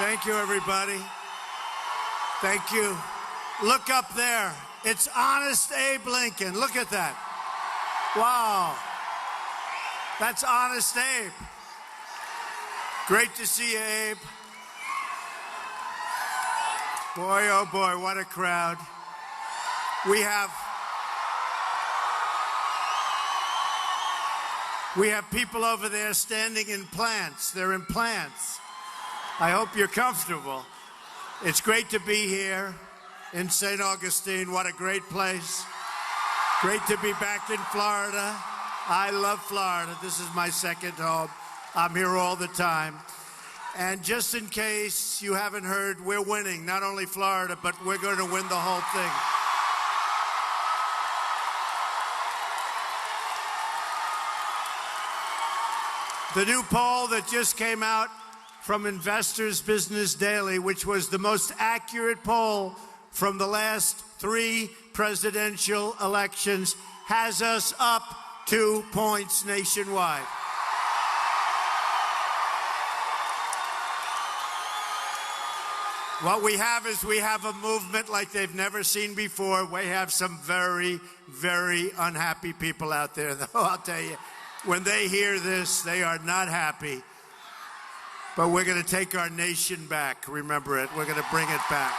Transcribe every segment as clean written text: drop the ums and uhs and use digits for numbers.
Thank you, everybody. Thank you. Look up there. It's Honest Abe Lincoln. Look at that. Wow. That's Honest Abe. Great to see you, Abe. Boy, oh boy, what a crowd. We have people over there standing in plants. They're in plants. I hope you're comfortable. It's great to be here in St. Augustine. What a great place. Great to be back in Florida. I love Florida. This is my second home. I'm here all the time. And just in case you haven't heard, we're winning, not only Florida, but we're going to win the whole thing. The new poll that just came out from Investors Business Daily, which was the most accurate poll from the last 3 presidential elections, has us up 2 points nationwide. What we have is we have a movement like they've never seen before. We have some very, very unhappy people out there, though, I'll tell you. When they hear this, they are not happy. But we're going to take our nation back. Remember it. We're going to bring it back.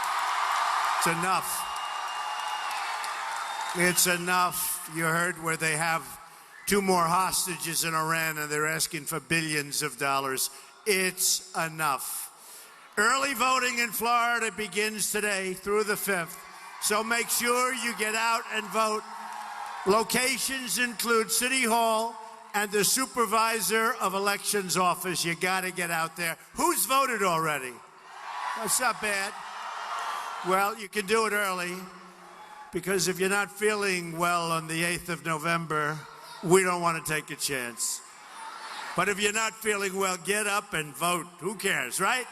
It's enough. It's enough. You heard where they have 2 more hostages in Iran and they're asking for billions of dollars. It's enough. Early voting in Florida begins today through the 5th. So make sure you get out and vote. Locations include City Hall and the Supervisor of Elections office. You got to get out there. Who's voted already? That's not bad. Well, you can do it early, because if you're not feeling well on the 8th of November, we don't want to take a chance. But if you're not feeling well, get up and vote. Who cares, right?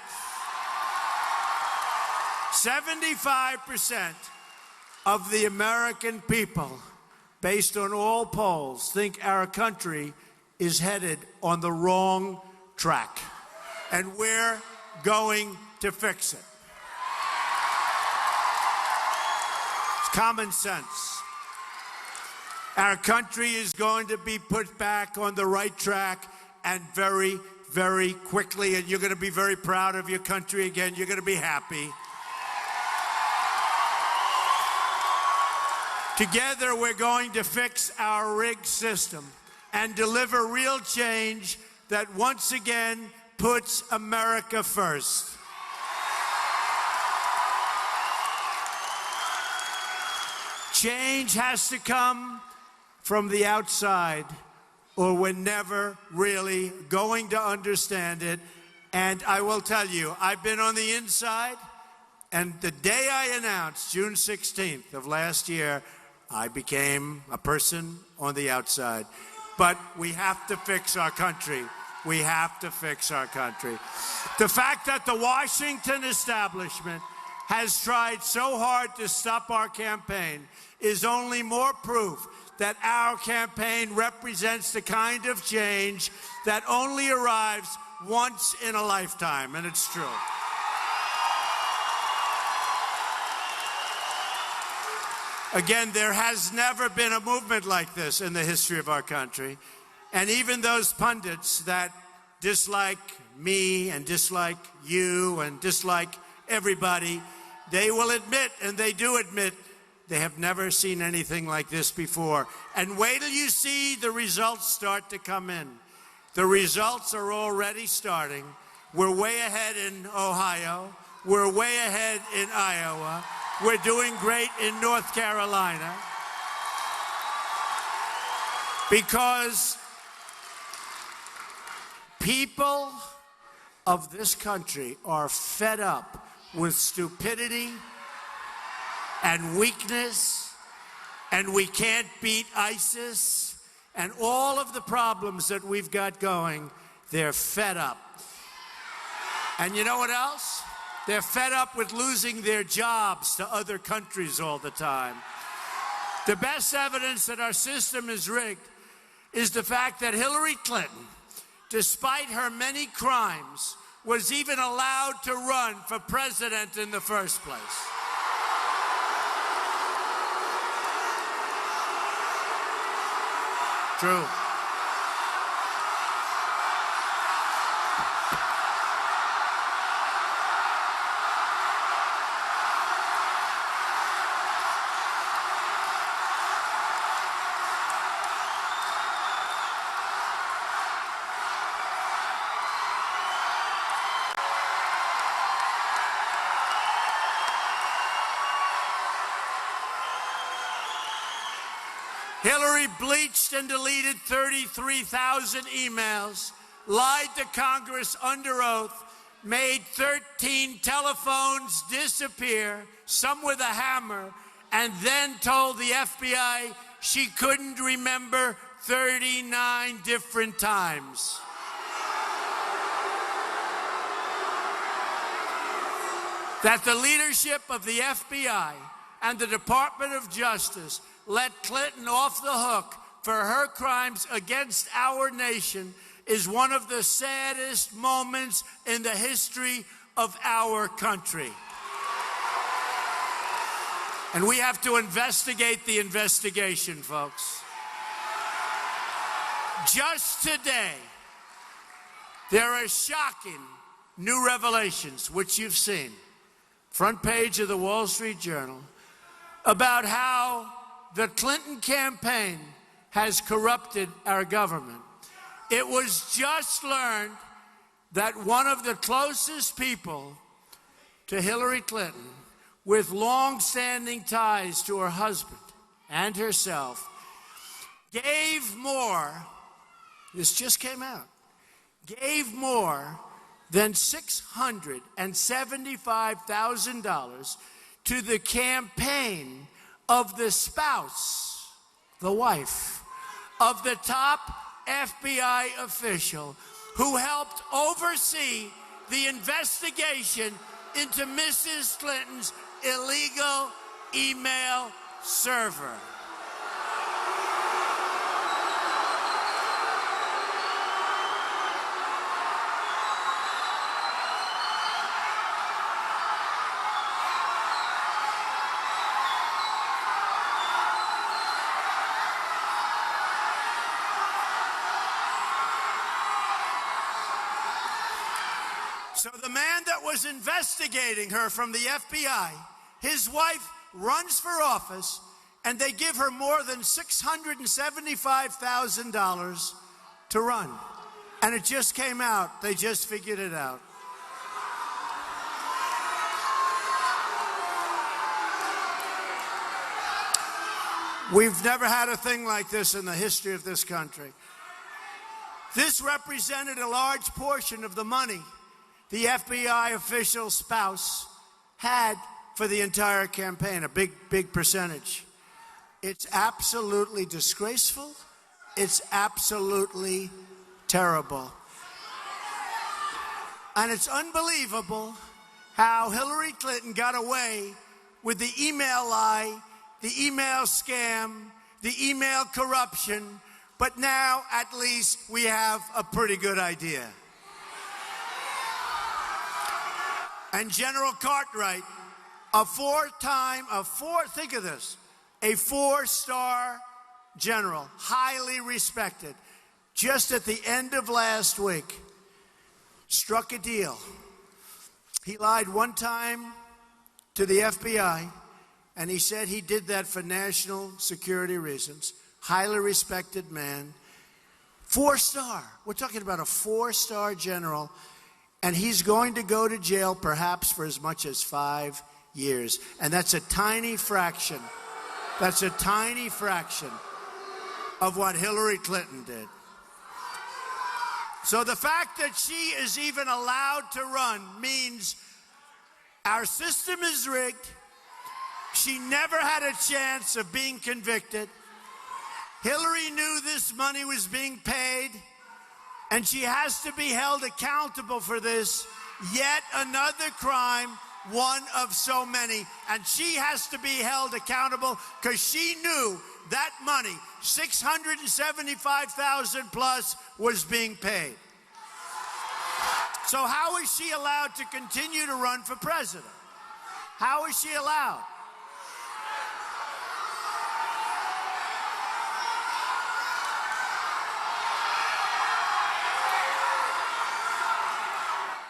75% of the American people, based on all polls, think our country is headed on the wrong track. And we're going to fix it. It's common sense. Our country is going to be put back on the right track, and very, very quickly. And you're going to be very proud of your country again. You're going to be happy. Together, we're going to fix our rigged system and deliver real change that once again puts America first. Change has to come from the outside, or we're never really going to understand it. And I will tell you, I've been on the inside, and the day I announced, June 16th of last year, I became a person on the outside. But we have to fix our country. We have to fix our country. The fact that the Washington establishment has tried so hard to stop our campaign is only more proof that our campaign represents the kind of change that only arrives once in a lifetime, and it's true. Again, there has never been a movement like this in the history of our country. And even those pundits that dislike me and dislike you and dislike everybody, they will admit, and they do admit, they have never seen anything like this before. And wait till you see the results start to come in. The results are already starting. We're way ahead in Ohio. We're way ahead in Iowa. We're doing great in North Carolina, because people of this country are fed up with stupidity and weakness, and we can't beat ISIS, and all of the problems that we've got going. They're fed up. And you know what else? They're fed up with losing their jobs to other countries all the time. The best evidence that our system is rigged is the fact that Hillary Clinton, despite her many crimes, was even allowed to run for president in the first place. True. Hillary bleached and deleted 33,000 emails, lied to Congress under oath, made 13 telephones disappear, some with a hammer, and then told the FBI she couldn't remember 39 different times. That the leadership of the FBI and the Department of Justice let Clinton off the hook for her crimes against our nation is one of the saddest moments in the history of our country. And we have to investigate the investigation, folks. Just today, there are shocking new revelations, which you've seen. Front page of the Wall Street Journal, about how the Clinton campaign has corrupted our government. It was just learned that one of the closest people to Hillary Clinton, with long-standing ties to her husband and herself, gave more, this just came out, gave more than $675,000 to the campaign of the spouse, the wife, of the top FBI official who helped oversee the investigation into Mrs. Clinton's illegal email server. So the man that was investigating her from the FBI, his wife runs for office, and they give her more than $675,000 to run. And it just came out. They just figured it out. We've never had a thing like this in the history of this country. This represented a large portion of the money the FBI official's spouse had for the entire campaign, a big percentage. It's absolutely disgraceful. It's absolutely terrible. And it's unbelievable how Hillary Clinton got away with the email lie, the email scam, the email corruption, but now at least we have a pretty good idea. And General Cartwright, think of this, a four-star general, highly respected, just at the end of last week, struck a deal. He lied one time to the FBI, and he said he did that for national security reasons. Highly respected man. Four-star. We're talking about a four-star general. And he's going to go to jail perhaps for as much as 5 years. And that's a tiny fraction. That's a tiny fraction of what Hillary Clinton did. So the fact that she is even allowed to run means our system is rigged. She never had a chance of being convicted. Hillary knew this money was being paid, and she has to be held accountable for this. Yet another crime, one of so many. And she has to be held accountable because she knew that money, $675,000 plus, was being paid. So how is she allowed to continue to run for president? How is she allowed?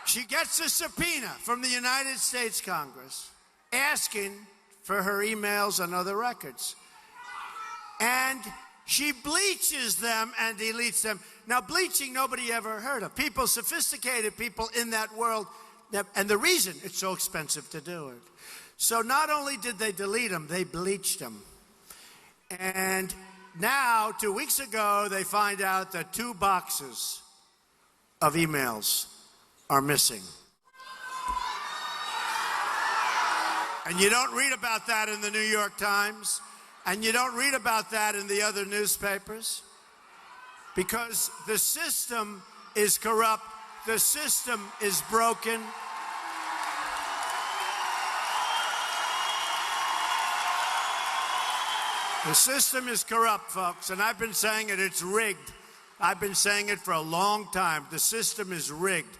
She gets a subpoena from the United States Congress asking for her emails and other records. And she bleaches them and deletes them. Now, bleaching, nobody ever heard of. People, sophisticated people in that world, and the reason it's so expensive to do it. So not only did they delete them, they bleached them. And now, 2 weeks ago, they find out that 2 boxes of emails are missing. And you don't read about that in the New York Times, and you don't read about that in the other newspapers, because the system is corrupt, the system is broken. The system is corrupt, folks, and I've been saying it, it's rigged. I've been saying it for a long time. The system is rigged.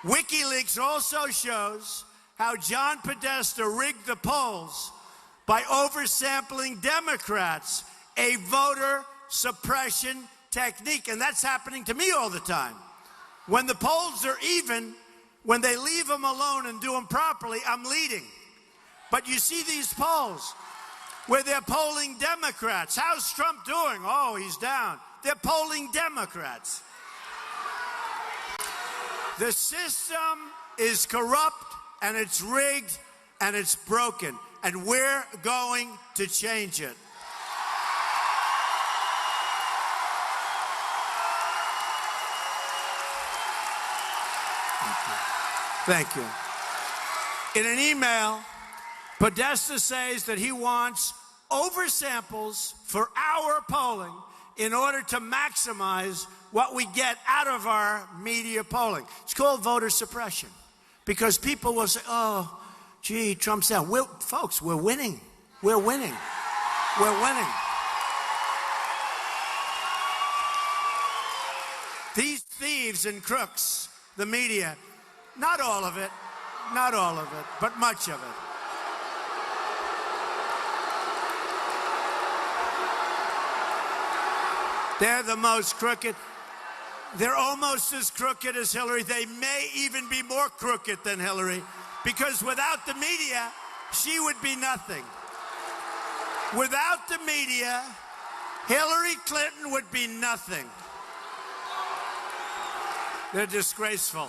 WikiLeaks also shows how John Podesta rigged the polls by oversampling Democrats, a voter suppression technique. And that's happening to me all the time. When the polls are even, when they leave them alone and do them properly, I'm leading. But you see these polls where they're polling Democrats. How's Trump doing? Oh, he's down. They're polling Democrats. The system is corrupt, and it's rigged, and it's broken, and we're going to change it. Thank you. In an email, Podesta says that he wants oversamples for our polling in order to maximize what we get out of our media polling. It's called voter suppression, because people will say, oh, gee, Trump's down. Folks, we're winning. We're winning. We're winning. These thieves and crooks, the media, not all of it, but much of it. They're the most crooked. They're almost as crooked as Hillary. They may even be more crooked than Hillary, because without the media, she would be nothing. Without the media, Hillary Clinton would be nothing. They're disgraceful.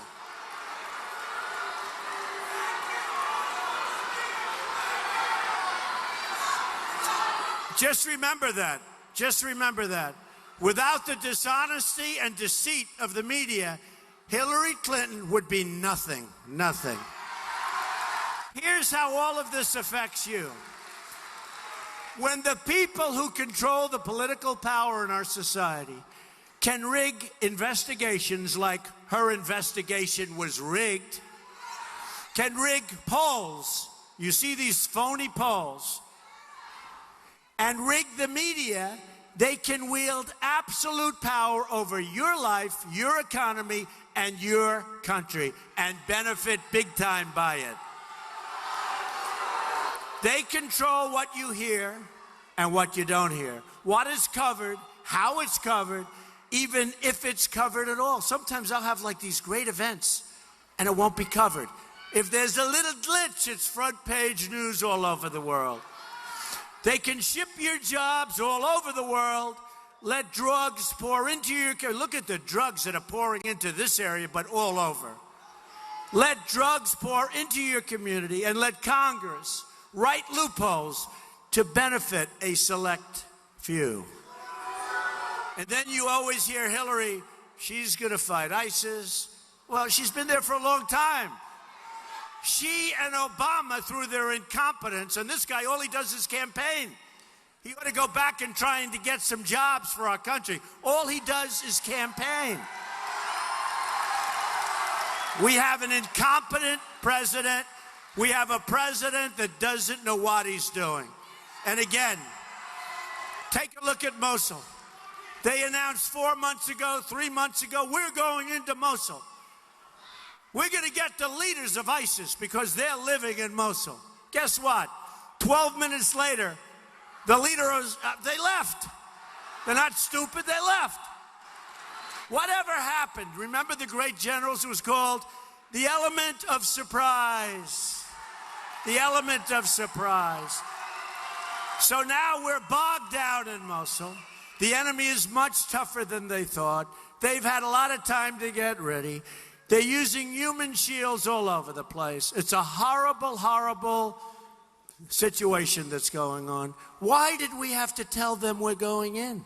Just remember that. Just remember that. Without the dishonesty and deceit of the media, Hillary Clinton would be nothing. Nothing. Here's how all of this affects you. When the people who control the political power in our society can rig investigations like her investigation was rigged, can rig polls, you see these phony polls, and rig the media, they can wield absolute power over your life, your economy, and your country, and benefit big time by it. They control what you hear and what you don't hear, what is covered, how it's covered, even if it's covered at all. Sometimes I'll have like these great events and it won't be covered. If there's a little glitch, it's front page news all over the world. They can ship your jobs all over the world, let drugs pour into your... Look at the drugs that are pouring into this area, but all over. Let drugs pour into your community and let Congress write loopholes to benefit a select few. And then you always hear Hillary, she's going to fight ISIS. Well, she's been there for a long time. She and Obama, through their incompetence, and this guy, all he does is campaign. He ought to go back and trying to get some jobs for our country. All he does is campaign. We have an incompetent president. We have a president that doesn't know what he's doing. And again, take a look at Mosul. They announced 4 months ago, 3 months ago, we're going into Mosul. We're going to get the leaders of ISIS because they're living in Mosul. Guess what? 12 minutes later, the leaders, they left. They're not stupid, they left. Whatever happened? Remember the great generals? It was called the element of surprise. The element of surprise. So now we're bogged down in Mosul. The enemy is much tougher than they thought. They've had a lot of time to get ready. They're using human shields all over the place. It's a horrible, horrible situation that's going on. Why did we have to tell them we're going in?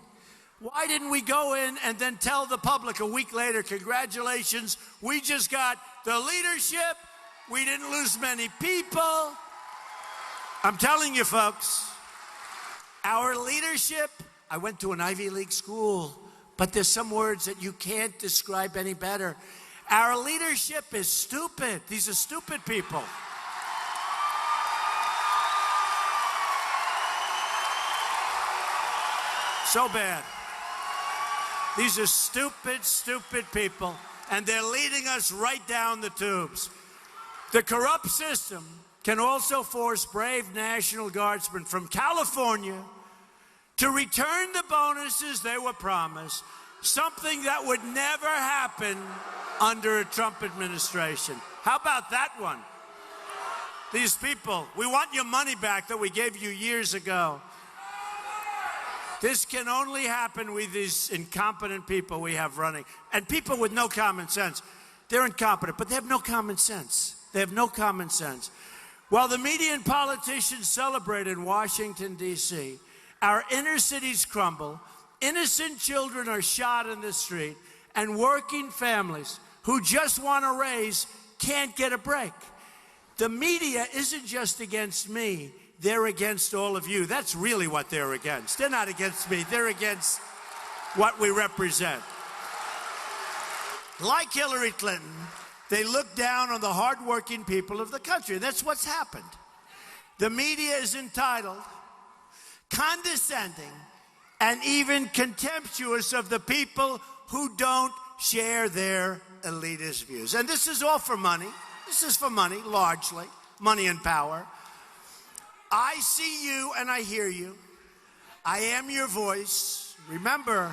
Why didn't we go in and then tell the public a week later, congratulations, we just got the leadership, we didn't lose many people. I'm telling you, folks, our leadership, I went to an Ivy League school, but there's some words that you can't describe any better. Our leadership is stupid. These are stupid people. So bad. These are stupid, stupid people, and they're leading us right down the tubes. The corrupt system can also force brave National Guardsmen from California to return the bonuses they were promised, something that would never happen under a Trump administration. How about that one? These people, we want your money back that we gave you years ago. This can only happen with these incompetent people we have running. And people with no common sense. They're incompetent, but they have no common sense. They have no common sense. While the media and politicians celebrate in Washington, D.C., our inner cities crumble, innocent children are shot in the street, and working families who just want to raise can't get a break. The media isn't just against me. They're against all of you. That's really what they're against. They're not against me. They're against what we represent. Like Hillary Clinton, they look down on the hardworking people of the country. That's what's happened. The media is entitled, condescending, and even contemptuous of the people who don't share their elitist views. And this is all for money. This is for money, largely. Money and power. I see you and I hear you. I am your voice. Remember,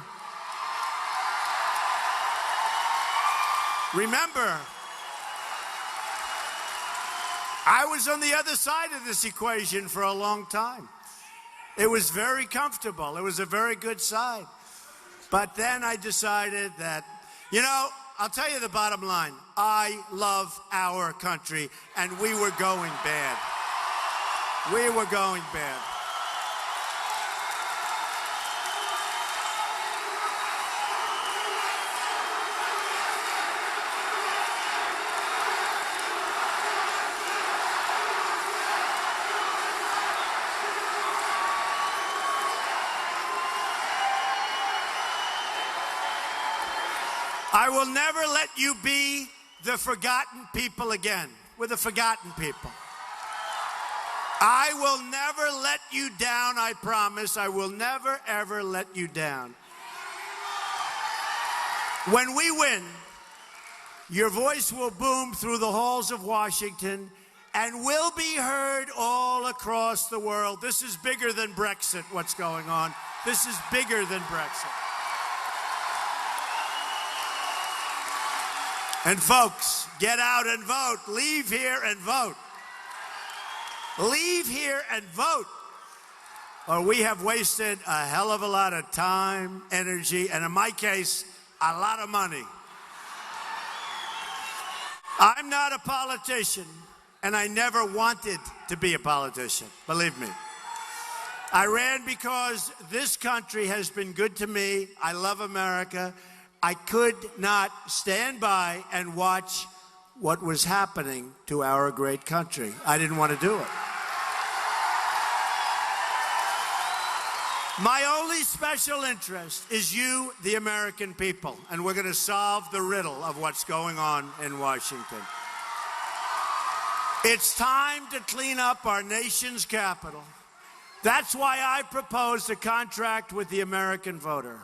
I was on the other side of this equation for a long time. It was very comfortable. It was a very good side. But then I decided that, you know, I'll tell you the bottom line. I love our country, and we were going bad. We were going bad. I will never let you be the forgotten people again. We're the forgotten people. I will never let you down, I promise. I will never, ever let you down. When we win, your voice will boom through the halls of Washington and will be heard all across the world. This is bigger than Brexit, what's going on. This is bigger than Brexit. And folks, get out and vote. Leave here and vote. Leave here and vote. Or we have wasted a hell of a lot of time, energy, and in my case, a lot of money. I'm not a politician, and I never wanted to be a politician, believe me. I ran because this country has been good to me. I love America. I could not stand by and watch what was happening to our great country. I didn't want to do it. My only special interest is you, the American people, and we're going to solve the riddle of what's going on in Washington. It's time to clean up our nation's capital. That's why I proposed a contract with the American voter.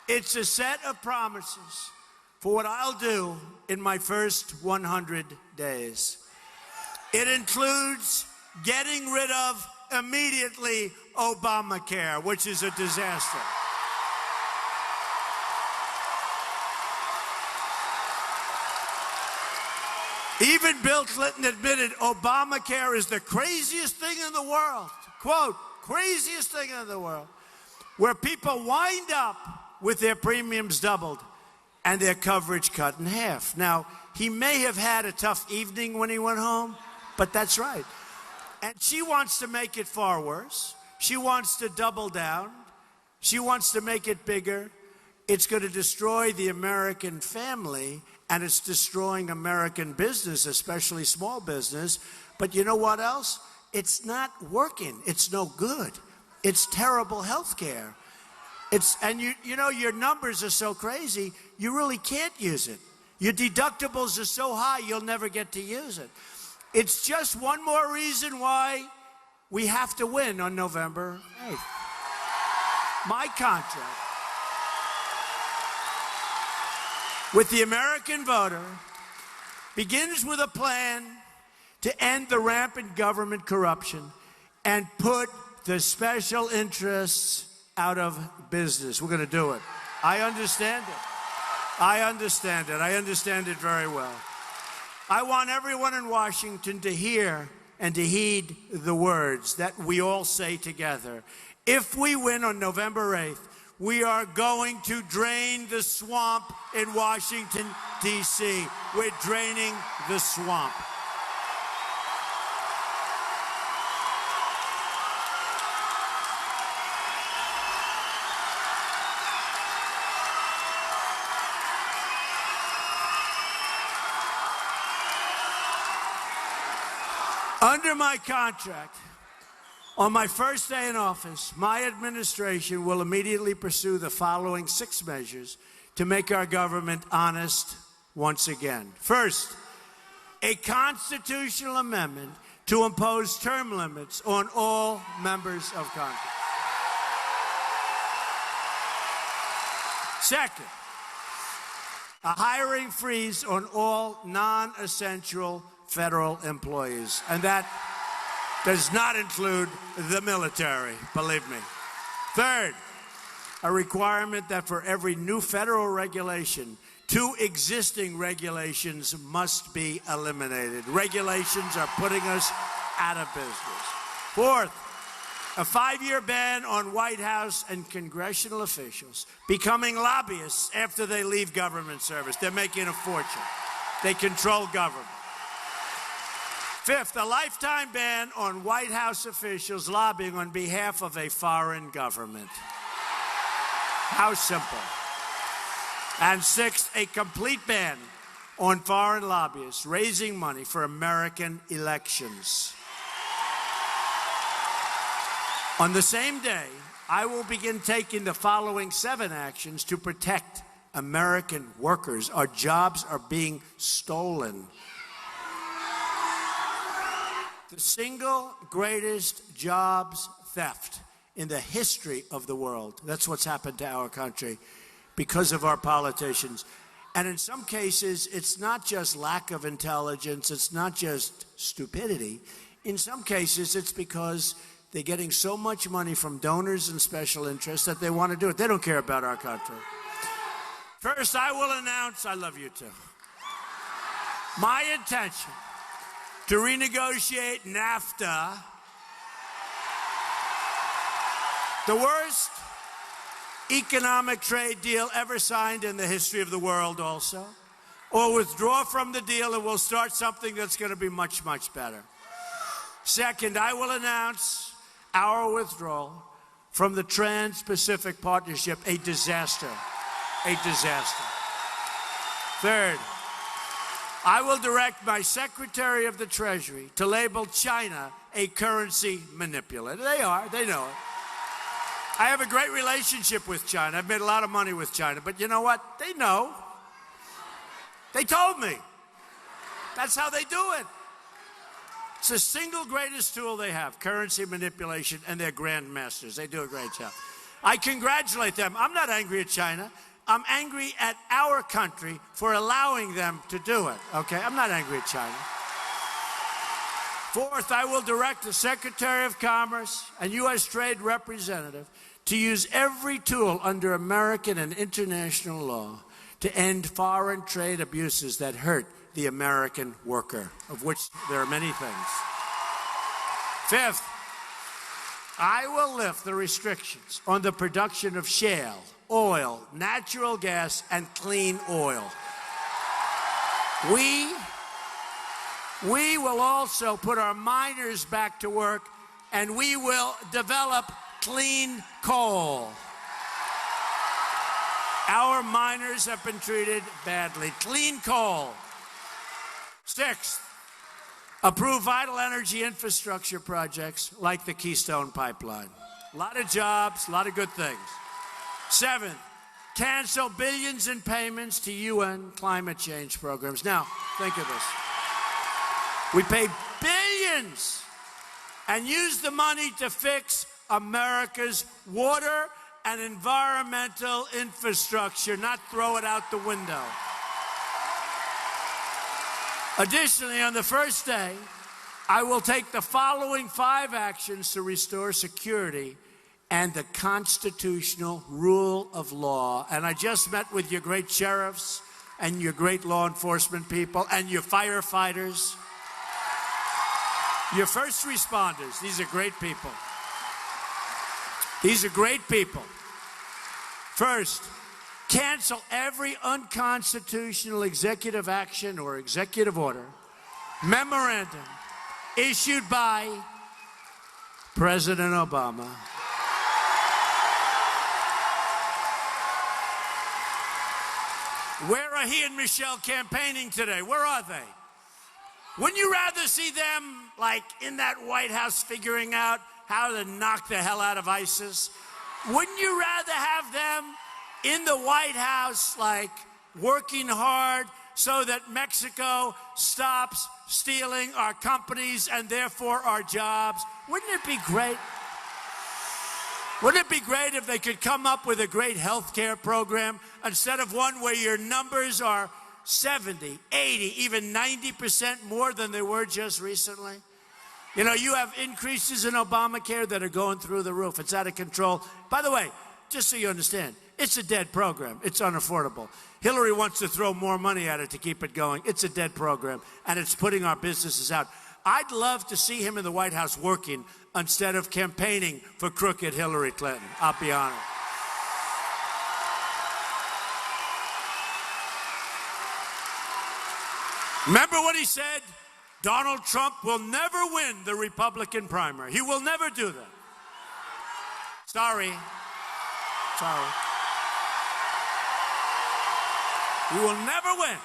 It's a set of promises for what I'll do in my first 100 days. It includes getting rid of immediately Obamacare, which is a disaster. Even Bill Clinton admitted Obamacare is the craziest thing in the world. Quote, craziest thing in the world. Where people wind up with their premiums doubled and their coverage cut in half. Now, he may have had a tough evening when he went home, but that's right. And she wants to make it far worse. She wants to double down. She wants to make it bigger. It's going to destroy the American family, and it's destroying American business, especially small business. But you know what else? It's not working. It's no good. It's terrible health care. And you know, your numbers are so crazy, you really can't use it. Your deductibles are so high, you'll never get to use it. It's just one more reason why we have to win on November 8th. My contract with the American voter begins with a plan to end the rampant government corruption and put the special interests out of business. We're going to do it. I understand it. I understand it. I understand it very well. I want everyone in Washington to hear and to heed the words that we all say together. If we win on November 8th, we are going to drain the swamp in Washington, D.C. We're draining the swamp. Under my contract, on my first day in office, my administration will immediately pursue the following 6 measures to make our government honest once again. First, a constitutional amendment to impose term limits on all members of Congress. Second, a hiring freeze on all non-essential federal employees, and that does not include the military, believe me. Third, a requirement that for every new federal regulation, 2 existing regulations must be eliminated. Regulations are putting us out of business. Fourth, a 5-year ban on White House and congressional officials becoming lobbyists after they leave government service. They're making a fortune. They control government. Fifth, a lifetime ban on White House officials lobbying on behalf of a foreign government. How simple. And sixth, a complete ban on foreign lobbyists raising money for American elections. On the same day, I will begin taking the following 7 actions to protect American workers. Our jobs are being stolen. The single greatest jobs theft in the history of the world. That's what's happened to our country because of our politicians. And in some cases, it's not just lack of intelligence. It's not just stupidity. In some cases, it's because they're getting so much money from donors and special interests that they want to do it. They don't care about our country. First, I will announce, I love you too, my intention to renegotiate NAFTA, the worst economic trade deal ever signed in the history of the world also, or withdraw from the deal and we'll start something that's going to be much, much better. Second, I will announce our withdrawal from the Trans-Pacific Partnership, a disaster, a disaster. Third, I will direct my Secretary of the Treasury to label China a currency manipulator. They are, they know it. I have a great relationship with China. I've made a lot of money with China, but you know what? They know. They told me. That's how they do it. It's the single greatest tool they have, currency manipulation, and they're grandmasters. They do a great job. I congratulate them. I'm not angry at China. I'm angry at our country for allowing them to do it, okay? I'm not angry at China. Fourth, I will direct the Secretary of Commerce and U.S. Trade Representative to use every tool under American and international law to end foreign trade abuses that hurt the American worker, of which there are many things. Fifth, I will lift the restrictions on the production of shale, oil, natural gas, and clean oil. We will also put our miners back to work, and we will develop clean coal. Our miners have been treated badly. Clean coal. Sixth, approve vital energy infrastructure projects like the Keystone Pipeline. A lot of jobs, a lot of good things. Seventh, cancel billions in payments to UN climate change programs. Now, think of this. We pay billions and use the money to fix America's water and environmental infrastructure, not throw it out the window. Additionally, on the first day, I will take the following 5 actions to restore security and the constitutional rule of law. And I just met with your great sheriffs and your great law enforcement people and your firefighters. Your first responders, these are great people. These are great people. First, cancel every unconstitutional executive action or executive order, memorandum issued by President Obama. Where are he and Michelle campaigning today? Where are they? Wouldn't you rather see them, like, in that White House figuring out how to knock the hell out of ISIS? Wouldn't you rather have them in the White House, like, working hard so that Mexico stops stealing our companies and therefore our jobs? Wouldn't it be great? Wouldn't it be great if they could come up with a great health care program instead of one where your numbers are 70, 80, even 90% more than they were just recently? You know, you have increases in Obamacare that are going through the roof. It's out of control. By the way, just so you understand, it's a dead program. It's unaffordable. Hillary wants to throw more money at it to keep it going. It's a dead program, and it's putting our businesses out. I'd love to see him in the White House working instead of campaigning for crooked Hillary Clinton. I'll be honest. Remember what he said? Donald Trump will never win the Republican primary. He will never do that. Sorry. He will never win.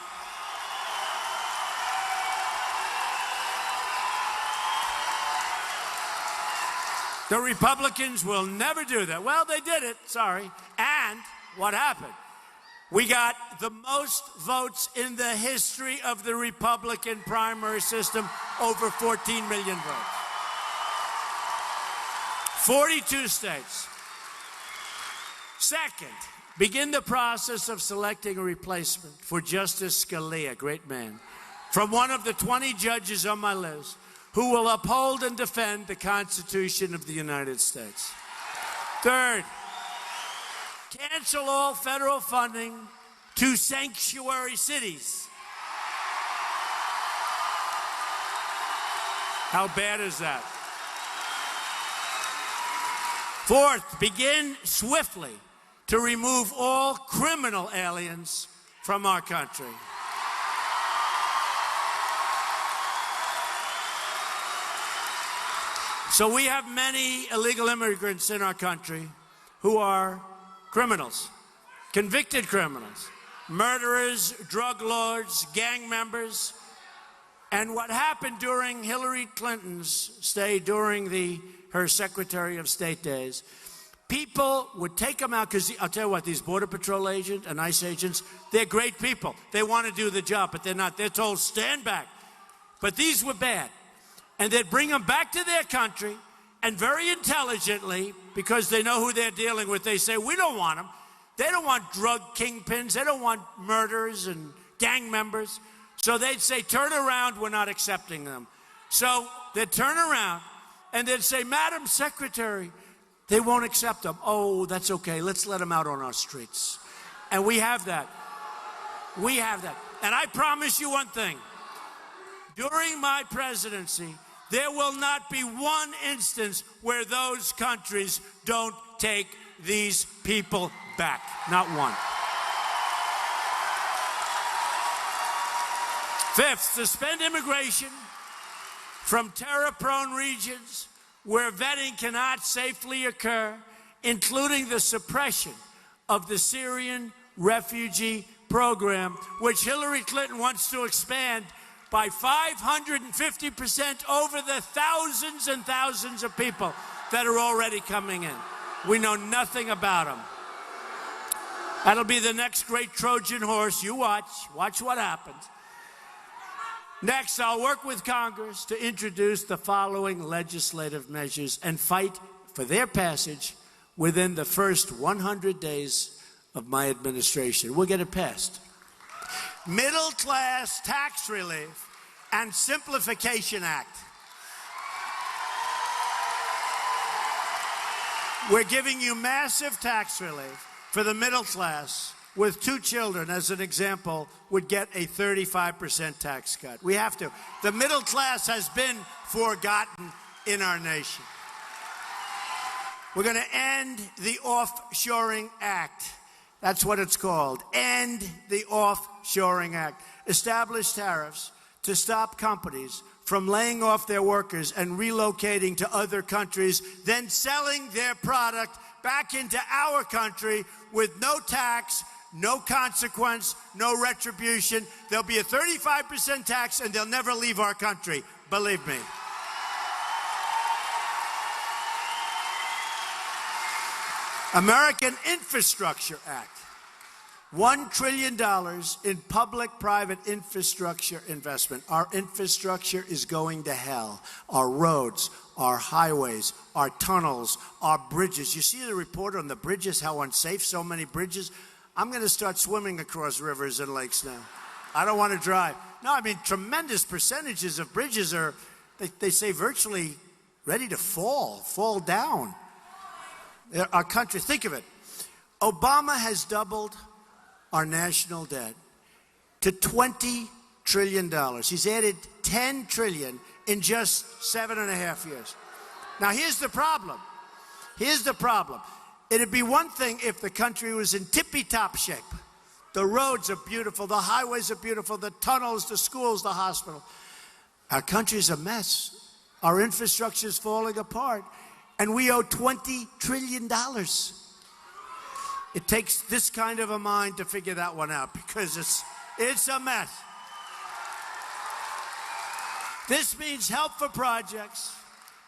The Republicans will never do that. Well, they did it. Sorry. And what happened? We got the most votes in the history of the Republican primary system, over 14 million votes. 42 states. Second, begin the process of selecting a replacement for Justice Scalia, great man, from one of the 20 judges on my list who will uphold and defend the Constitution of the United States. Third, cancel all federal funding to sanctuary cities. How bad is that? Fourth, begin swiftly to remove all criminal aliens from our country. So we have many illegal immigrants in our country who are criminals, convicted criminals, murderers, drug lords, gang members. And what happened during Hillary Clinton's stay, during her Secretary of State days, people would take them out, because I'll tell you what, these Border Patrol agents and ICE agents, they're great people. They want to do the job, but they're not. They're told, stand back. But these were bad. And they'd bring them back to their country, and very intelligently, because they know who they're dealing with, they say, we don't want them. They don't want drug kingpins. They don't want murderers and gang members. So they'd say, turn around, we're not accepting them. So they'd turn around and they'd say, Madam Secretary, they won't accept them. Oh, that's okay. Let's let them out on our streets. And we have that. We have that. And I promise you one thing. During my presidency, there will not be one instance where those countries don't take these people back. Not one. Fifth, suspend immigration from terror-prone regions where vetting cannot safely occur, including the suppression of the Syrian refugee program, which Hillary Clinton wants to expand by 550% over the thousands and thousands of people that are already coming in. We know nothing about them. That'll be the next great Trojan horse. You watch. Watch what happens. Next, I'll work with Congress to introduce the following legislative measures and fight for their passage within the first 100 days of my administration. We'll get it passed. Middle-class tax relief and simplification act. We're giving you massive tax relief for the middle class with 2 children, as an example, would get a 35% tax cut. We have to. The middle class has been forgotten in our nation. We're going to end the Offshoring Act. That's what it's called. End the Offshoring Act. Establish tariffs to stop companies from laying off their workers and relocating to other countries, then selling their product back into our country with no tax, no consequence, no retribution. There'll be a 35% tax and they'll never leave our country. Believe me. American Infrastructure Act. $1 trillion in public-private infrastructure investment. Our infrastructure is going to hell. Our roads, our highways, our tunnels, our bridges. You see the report on the bridges, how unsafe so many bridges? I'm going to start swimming across rivers and lakes now. I don't want to drive. No, I mean, tremendous percentages of bridges are, they say, virtually ready to fall down. Our country, think of it. Obama has doubled our national debt to $20 trillion. He's added $10 trillion in just 7.5 years. Now, here's the problem. Here's the problem. It'd be one thing if the country was in tippy-top shape. The roads are beautiful, the highways are beautiful, the tunnels, the schools, the hospital. Our country's a mess. Our infrastructure is falling apart, and we owe $20 trillion. It takes this kind of a mind to figure that one out because it's a mess. This means help for projects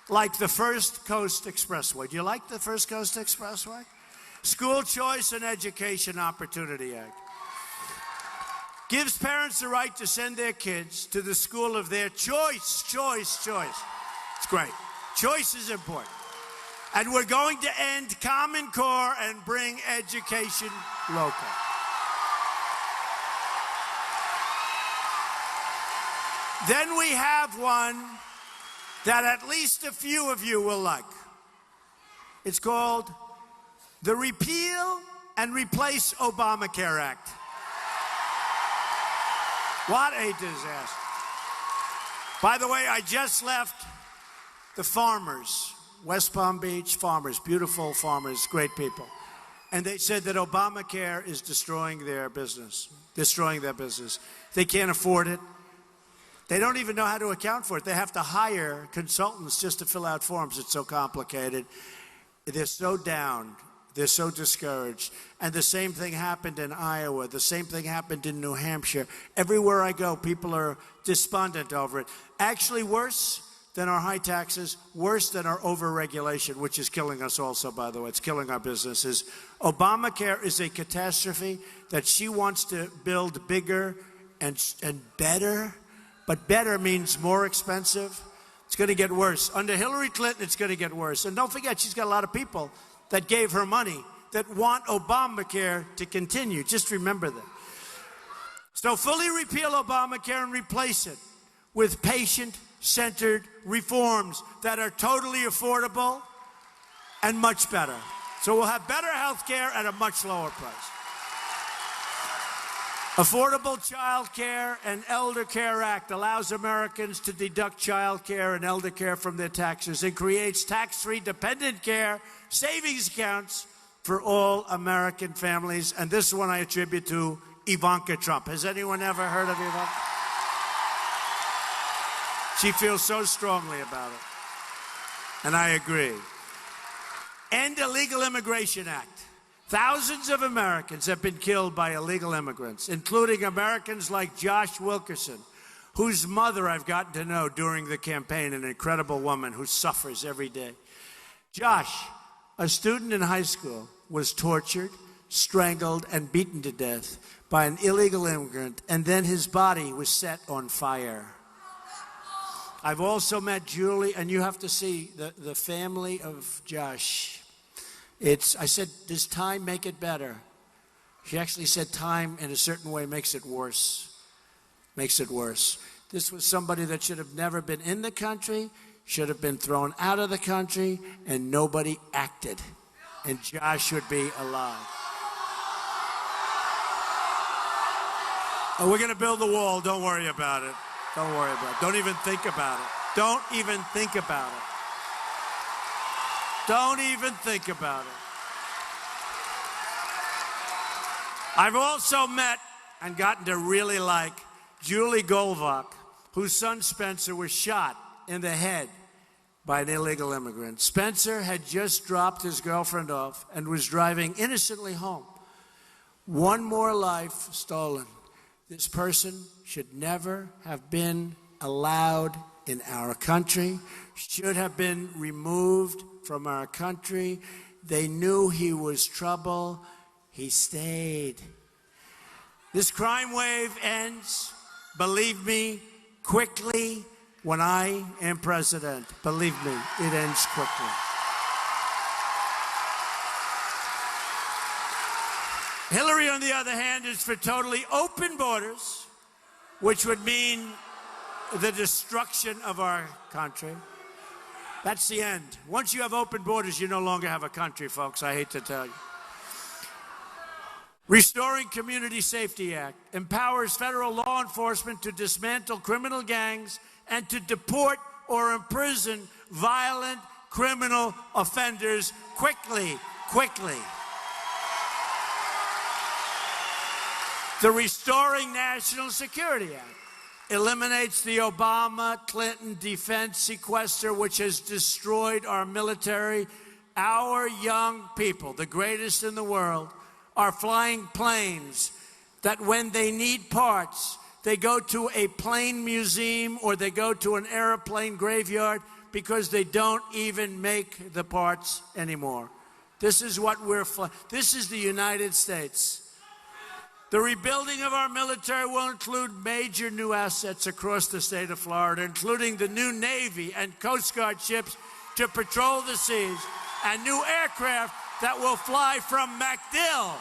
like the First Coast Expressway. Do you like the First Coast Expressway? School Choice and Education Opportunity Act. Gives parents the right to send their kids to the school of their choice. It's great. Choice is important. And we're going to end Common Core and bring education local. Then we have one that at least a few of you will like. It's called the Repeal and Replace Obamacare Act. What a disaster. By the way, I just left the farmers, West Palm Beach farmers, beautiful farmers, great people. And they said that Obamacare is destroying their business. They can't afford it. They don't even know how to account for it. They have to hire consultants just to fill out forms. It's so complicated. They're so down. They're so discouraged. And the same thing happened in Iowa. The same thing happened in New Hampshire. Everywhere I go, people are despondent over it. Actually, worse than our high taxes, worse than our overregulation, which is killing us also, by the way. It's killing our businesses. Obamacare is a catastrophe that she wants to build bigger and better. But better means more expensive. It's going to get worse. Under Hillary Clinton, it's going to get worse. And don't forget, she's got a lot of people that gave her money that want Obamacare to continue. Just remember that. So fully repeal Obamacare and replace it with patient-centered reforms that are totally affordable and much better. So we'll have better health care at a much lower price. Affordable Child Care and Elder Care Act allows Americans to deduct child care and elder care from their taxes. It creates tax-free dependent care savings accounts for all American families. And this one I attribute to Ivanka Trump. Has anyone ever heard of Ivanka? She feels so strongly about it. And I agree. End Illegal Immigration Act. Thousands of Americans have been killed by illegal immigrants, including Americans like Josh Wilkerson, whose mother I've gotten to know during the campaign, an incredible woman who suffers every day. Josh, a student in high school, was tortured, strangled, and beaten to death by an illegal immigrant, and then his body was set on fire. I've also met Julie, and you have to see the family of Josh. I said, does time make it better? She actually said time in a certain way makes it worse. Makes it worse. This was somebody that should have never been in the country, should have been thrown out of the country, and nobody acted. And Josh should be alive. Oh, we're going to build the wall. Don't worry about it. Don't worry about it. Don't even think about it. Don't even think about it. Don't even think about it. I've also met and gotten to really like Julie Goldbach, whose son Spencer was shot in the head by an illegal immigrant. Spencer had just dropped his girlfriend off and was driving innocently home. One more life stolen. This person should never have been allowed in our country, should have been removed from our country. They knew he was trouble. He stayed. This crime wave ends, believe me, quickly when I am president. Believe me, it ends quickly. Hillary, on the other hand, is for totally open borders, which would mean the destruction of our country. That's the end. Once you have open borders, you no longer have a country, folks. I hate to tell you. Restoring Community Safety Act empowers federal law enforcement to dismantle criminal gangs and to deport or imprison violent criminal offenders quickly. The Restoring National Security Act eliminates the Obama-Clinton defense sequester, which has destroyed our military. Our young people, the greatest in the world, are flying planes that when they need parts, they go to a plane museum or they go to an airplane graveyard because they don't even make the parts anymore. This is what we're flying. This is the United States. The rebuilding of our military will include major new assets across the state of Florida, including the new Navy and Coast Guard ships to patrol the seas, and new aircraft that will fly from MacDill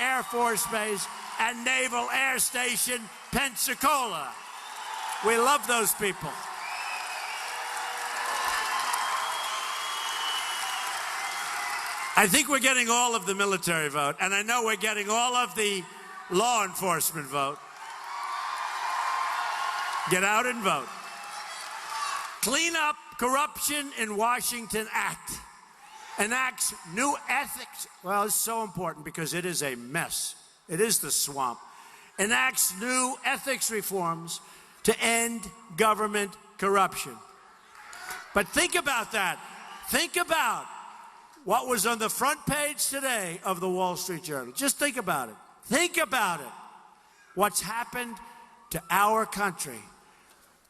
Air Force Base and Naval Air Station, Pensacola. We love those people. I think we're getting all of the military vote, and I know we're getting all of the law enforcement vote. Get out and vote. Clean Up Corruption in Washington Act enacts new ethics. Well, it's so important because it is a mess. It is the swamp. Enacts new ethics reforms to end government corruption. But think about that. Think about what was on the front page today of the Wall Street Journal. Just think about it. Think about it. What's happened to our country.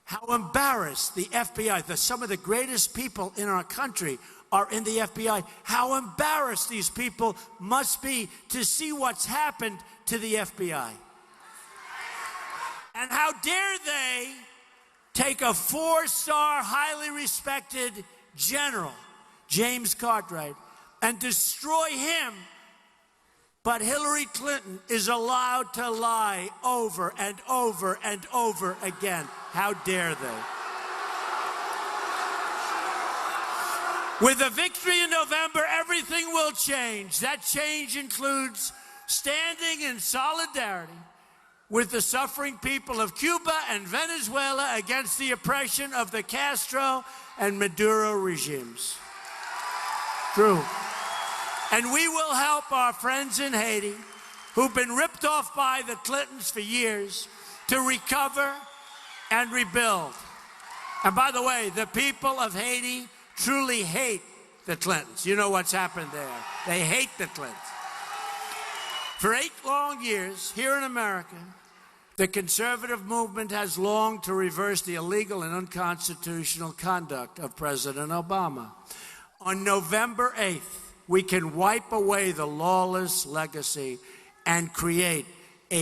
How embarrassed the FBI, some of the greatest people in our country are in the FBI. How embarrassed these people must be to see what's happened to the FBI. And how dare they take a 4-star, highly respected general, James Cartwright, and destroy him But Hillary Clinton is allowed to lie over and over and over again. How dare they? With a victory in November, everything will change. That change includes standing in solidarity with the suffering people of Cuba and Venezuela against the oppression of the Castro and Maduro regimes. True. And we will help our friends in Haiti, who've been ripped off by the Clintons for years, to recover and rebuild. And by the way, the people of Haiti truly hate the Clintons. You know what's happened there. They hate the Clintons. For 8 long years, here in America, the conservative movement has longed to reverse the illegal and unconstitutional conduct of President Obama. On November 8th, we can wipe away the lawless legacy and create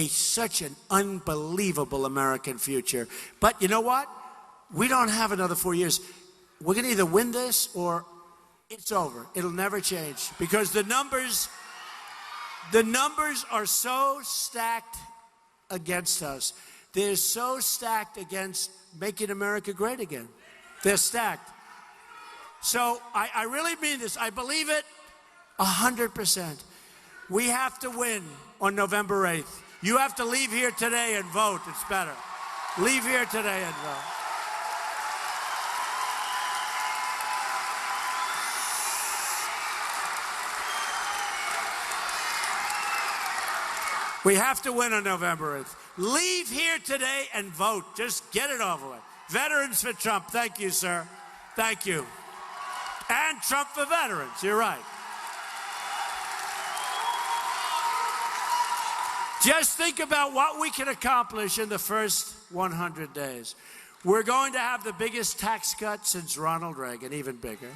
such an unbelievable American future. But you know what? We don't have another 4 years. We're going to either win this or it's over. It'll never change because the numbers are so stacked against us. They're so stacked against making America great again. They're stacked. So I really mean this. I believe it 100%. We have to win on November 8th. You have to leave here today and vote. It's better. Leave here today and vote. We have to win on November 8th. Leave here today and vote. Just get it over with. Veterans for Trump. Thank you, sir. Thank you. And Trump for veterans. You're right. Just think about what we can accomplish in the first 100 days. We're going to have the biggest tax cut since Ronald Reagan, even bigger.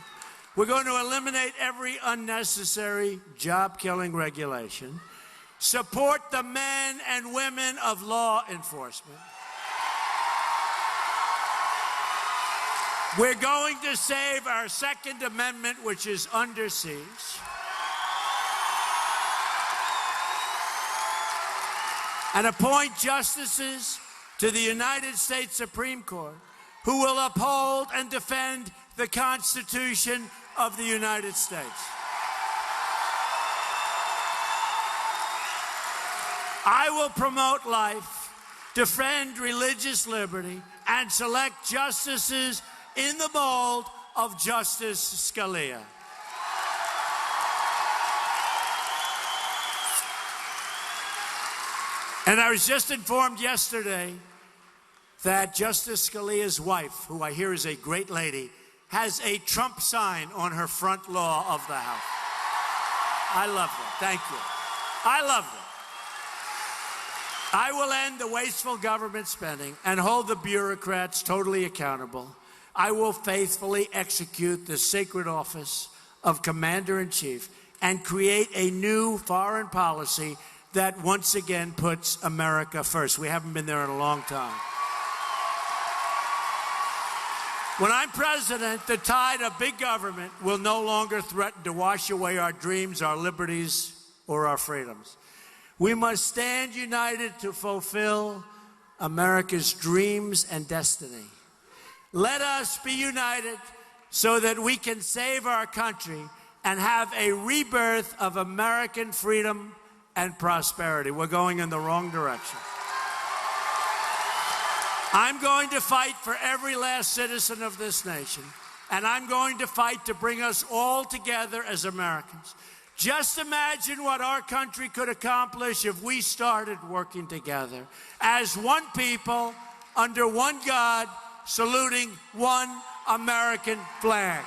We're going to eliminate every unnecessary job-killing regulation. Support the men and women of law enforcement. We're going to save our Second Amendment, which is under siege. And appoint justices to the United States Supreme Court who will uphold and defend the Constitution of the United States. I will promote life, defend religious liberty, and select justices in the mold of Justice Scalia. And I was just informed yesterday that Justice Scalia's wife, who I hear is a great lady, has a Trump sign on her front lawn of the House. I love that. Thank you. I love that. I will end the wasteful government spending and hold the bureaucrats totally accountable. I will faithfully execute the sacred office of Commander-in-Chief and create a new foreign policy that once again puts America first. We haven't been there in a long time. When I'm president, the tide of big government will no longer threaten to wash away our dreams, our liberties, or our freedoms. We must stand united to fulfill America's dreams and destiny. Let us be united so that we can save our country and have a rebirth of American freedom and prosperity. We're going in the wrong direction. I'm going to fight for every last citizen of this nation, and I'm going to fight to bring us all together as Americans. Just imagine what our country could accomplish if we started working together as one people, under one God, saluting one American flag.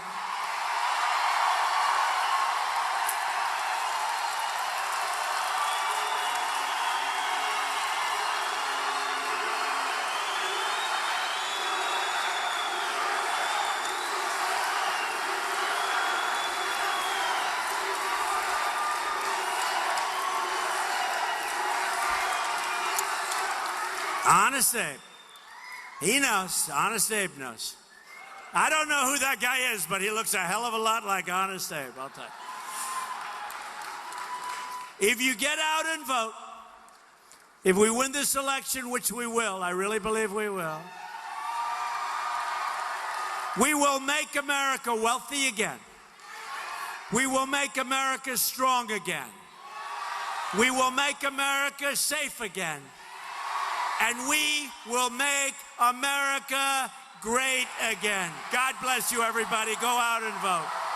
Honest Abe. He knows. Honest Abe knows. I don't know who that guy is, but he looks a hell of a lot like Honest Abe, I'll tell you. If you get out and vote, if we win this election, which we will, I really believe we will make America wealthy again. We will make America strong again. We will make America safe again. And we will make America great again. God bless you, everybody. Go out and vote.